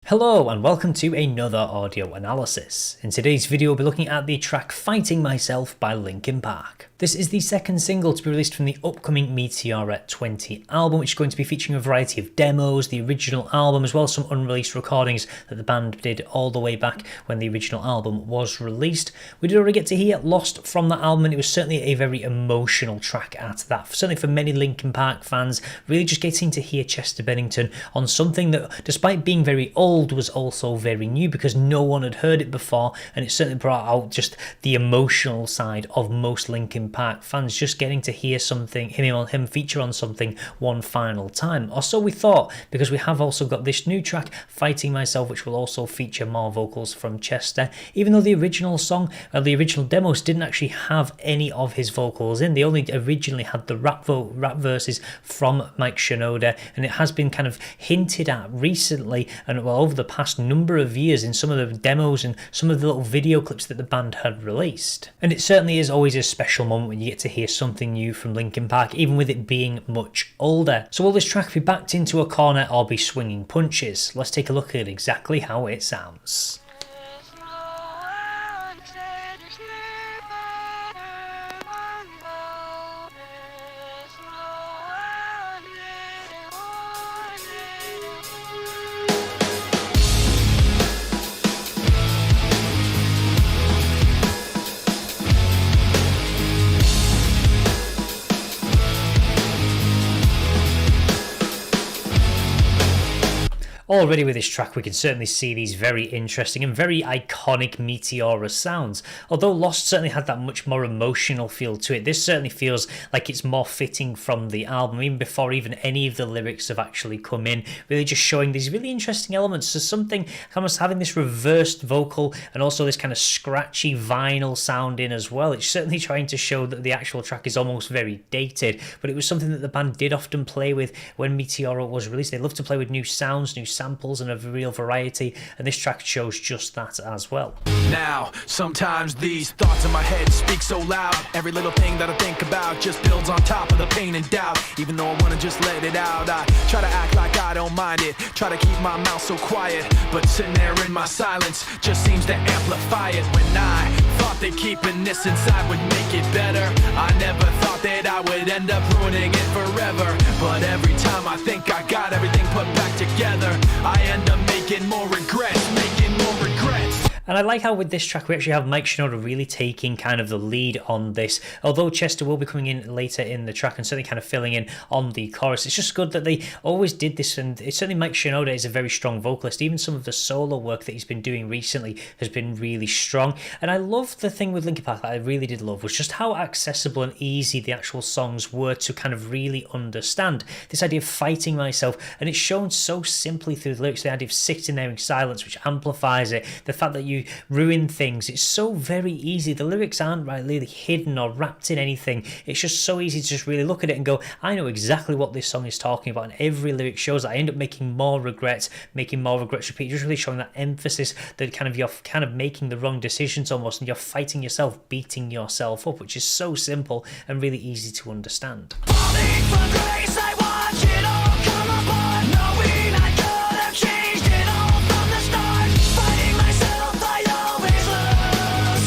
Hello and welcome to another audio analysis. In today's video we'll be looking at the track Fighting Myself by Linkin Park. This is the second single to be released from the upcoming Meteora 20 album, which is going to be featuring a variety of demos, the original album, as well as some unreleased recordings that the band did all the way back when the original album was released. We did already get to hear Lost from that album, and it was certainly a very emotional track at that. Certainly for many Linkin Park fans, really just getting to hear Chester Bennington on something that, despite being very old, was also very new because no one had heard it before, and it certainly brought out just the emotional side of most Linkin Park fans, just getting to hear something, him feature on something one final time. Or so we thought, because we have also got this new track, Fighting Myself, which will also feature more vocals from Chester, even though the original song, the original demos didn't actually have any of his vocals in. They only originally had the rap verses from Mike Shinoda, and it has been kind of hinted at recently, and well, over the past number of years in some of the demos and some of the little video clips that the band had released. And it certainly is always a special moment when you get to hear something new from Linkin Park, even with it being much older. So will this track be backed into a corner or be swinging punches? Let's take a look at exactly how it sounds. Already with this track we can certainly see these very interesting and very iconic Meteora sounds. Although Lost certainly had that much more emotional feel to it, this certainly feels like it's more fitting from the album, even before even any of the lyrics have actually come in, really just showing these really interesting elements. So something almost having this reversed vocal and also this kind of scratchy vinyl sound in as well. It's certainly trying to show that the actual track is almost very dated, but it was something that the band did often play with when Meteora was released. They love to play with new sounds, new samples, and a real variety, and this track shows just that as well. Now, sometimes these thoughts in my head speak so loud. Every little thing that I think about just builds on top of the pain and doubt. Even though I wanna just let it out, I try to act like I don't mind it. Try to keep my mouth so quiet, but sitting there in my silence just seems to amplify it. When I thought that keeping this inside would make it better, I never thought that I would end up ruining it forever. But every time I think I got everything put back together, I end up making more regrets. And I like how with this track we actually have Mike Shinoda really taking kind of the lead on this. Although Chester will be coming in later in the track and certainly kind of filling in on the chorus, it's just good that they always did this, and it's certainly Mike Shinoda is a very strong vocalist. Even some of the solo work that he's been doing recently has been really strong. And I love the thing with Linkin Park that I really did love was just how accessible and easy the actual songs were to kind of really understand. This idea of fighting myself, and it's shown so simply through the lyrics, the idea of sitting there in silence, which amplifies it, the fact that you ruin things, it's so very easy. The lyrics aren't really hidden or wrapped in anything. It's just so easy to just really look at it and go, I know exactly what this song is talking about, and every lyric shows that. I end up making more regrets repeat, just really showing that emphasis that kind of you're kind of making the wrong decisions almost, and you're fighting yourself, beating yourself up, which is so simple and really easy to understand. Falling from grace, I watch it all come apart, knowing I could have changed it all from the start. Fighting myself, I always lose.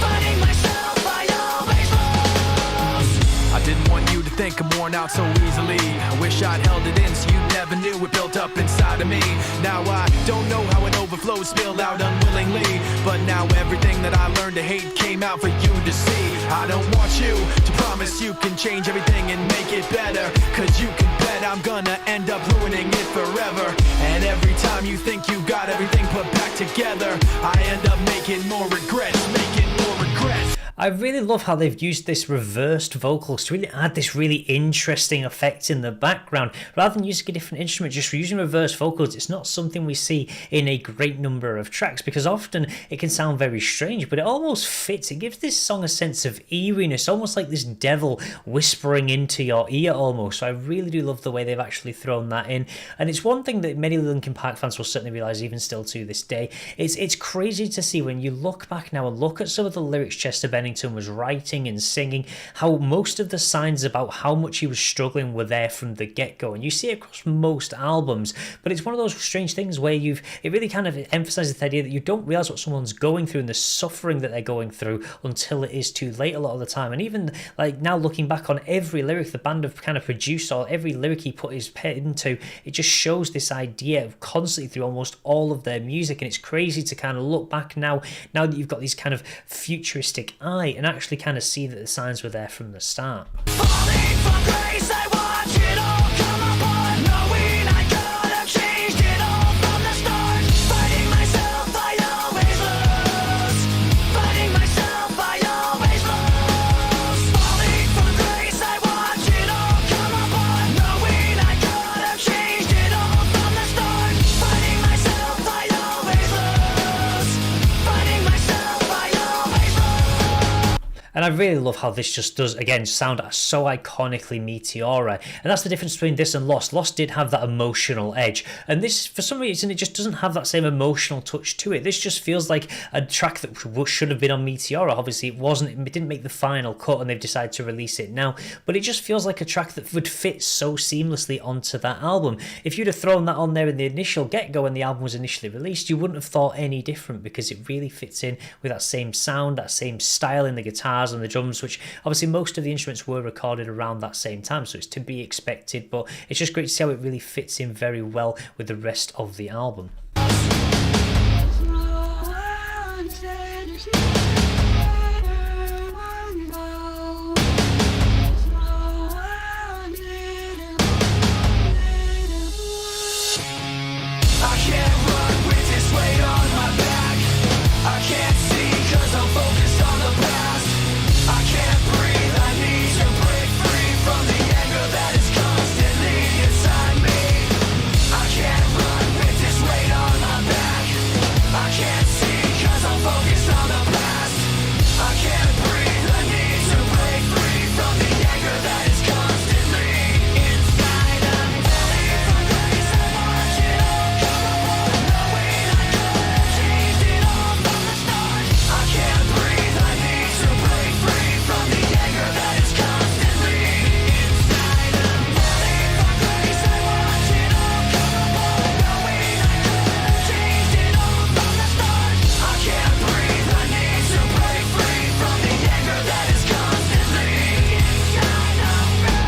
Fighting myself, I always lose. I didn't want you to think I'm worn out so easily. I wish I'd held it in so you never knew it built up inside of me. Now I don't know how it overflowed, spilled out unwillingly, but now everything that I learned to hate came out for you to see. I don't want you to promise you can change everything and make it better, cause you can bet I'm gonna end up ruining it forever. And every time you think you got everything put back together, I end up making more regrets. I really love how they've used this reversed vocals to really add this really interesting effect in the background. Rather than using a different instrument, just using reversed vocals, it's not something we see in a great number of tracks, because often it can sound very strange, but it almost fits. It gives this song a sense of eeriness, almost like this devil whispering into your ear almost. So I really do love the way they've actually thrown that in. And it's one thing that many Linkin Park fans will certainly realise even still to this day. It's crazy to see when you look back now and look at some of the lyrics Chester Bennington Ellington was writing and singing, how most of the signs about how much he was struggling were there from the get-go. And you see it across most albums, but it's one of those strange things where it really kind of emphasizes the idea that you don't realize what someone's going through and the suffering that they're going through until it is too late a lot of the time. And even like now looking back on every lyric the band have kind of produced, or every lyric he put his pen into, it just shows this idea of constantly through almost all of their music. And it's crazy to kind of look back now that you've got these kind of futuristic eye and actually kind of see that the signs were there from the start. Falling from grace, I watch it all come apart, knowing I could have changed it all from the start. Fighting myself, I always lose. Fighting myself, I always lose. Falling from grace, I watch it all come apart, knowing I could have changed it all from the start. Fighting myself, I always lose. Fighting myself, I always lose. And I really love how this just does, again, sound so iconically Meteora. And that's the difference between this and Lost. Lost did have that emotional edge. And this, for some reason, it just doesn't have that same emotional touch to it. This just feels like a track that should have been on Meteora. Obviously, it wasn't. It didn't make the final cut and they've decided to release it now. But it just feels like a track that would fit so seamlessly onto that album. If you'd have thrown that on there in the initial get-go when the album was initially released, you wouldn't have thought any different, because it really fits in with that same sound, that same style in the guitars and the drums, which obviously most of the instruments were recorded around that same time, so it's to be expected. But it's just great to see how it really fits in very well with the rest of the album. I can't run with this weight on my back. I can't see 'cause I'm focused on the past. I can't breathe, I need to break free from the anger that is constantly inside me. I can't run with this weight on my back. I can't see 'cause I'm focused on the past. I can't breathe, I need to break free from the anger that is constantly inside of me. Falling from grace, I watch it all come apart, knowing I could have changed it all from the start. I can't breathe, I need to break free from the anger that is constantly inside of me. Falling from grace, I watch it all come apart, knowing I could have changed it all from the start. I can't breathe, I need to break free from the anger that is constantly inside of me.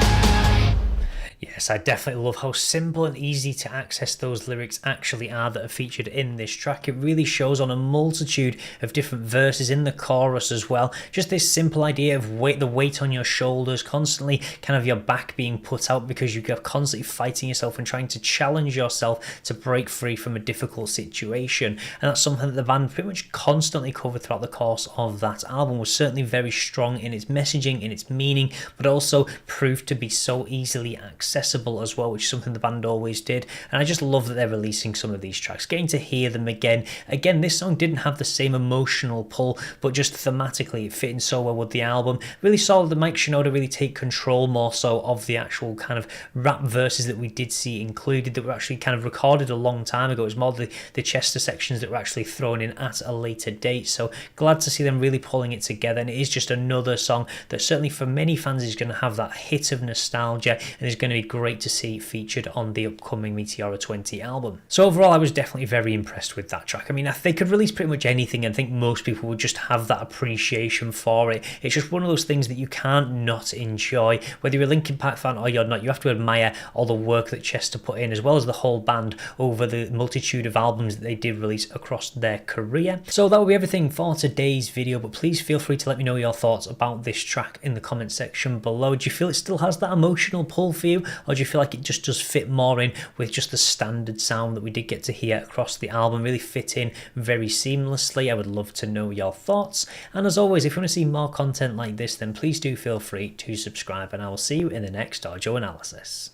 Yes, I definitely love how simple and easy to access those lyrics actually are that are featured in this track. It really shows on a multitude of different verses in the chorus as well. Just this simple idea of the weight on your shoulders, constantly kind of your back being put out because you're constantly fighting yourself and trying to challenge yourself to break free from a difficult situation. And that's something that the band pretty much constantly covered throughout the course of that album. Was certainly very strong in its messaging, in its meaning, but also proved to be so easily accessible as well, which is something the band always did. And I just love that they're releasing some of these tracks, getting to hear them again. Again, this song didn't have the same emotional pull, but just thematically it fit in so well with the album. Really saw the Mike Shinoda really take control more so of the actual kind of rap verses that we did see included, that were actually kind of recorded a long time ago. It was more the Chester sections that were actually thrown in at a later date. So glad to see them really pulling it together. And it is just another song that certainly for many fans is going to have that hit of nostalgia and is going to be great to see featured on the upcoming Meteora 20 album. So overall, I was definitely very impressed with that track. I mean, they could release pretty much anything and I think most people would just have that appreciation for it. It's just one of those things that you can't not enjoy. Whether you're a Linkin Park fan or you're not, you have to admire all the work that Chester put in, as well as the whole band, over the multitude of albums that they did release across their career. So that will be everything for today's video, but please feel free to let me know your thoughts about this track in the comment section below. Do you feel it still has that emotional pull for you, or do you feel like it just does fit more in with just the standard sound that we did get to hear across the album? Really fit in very seamlessly. I would love to know your thoughts. And as always, if you want to see more content like this, then please do feel free to subscribe, and I will see you in the next audio analysis.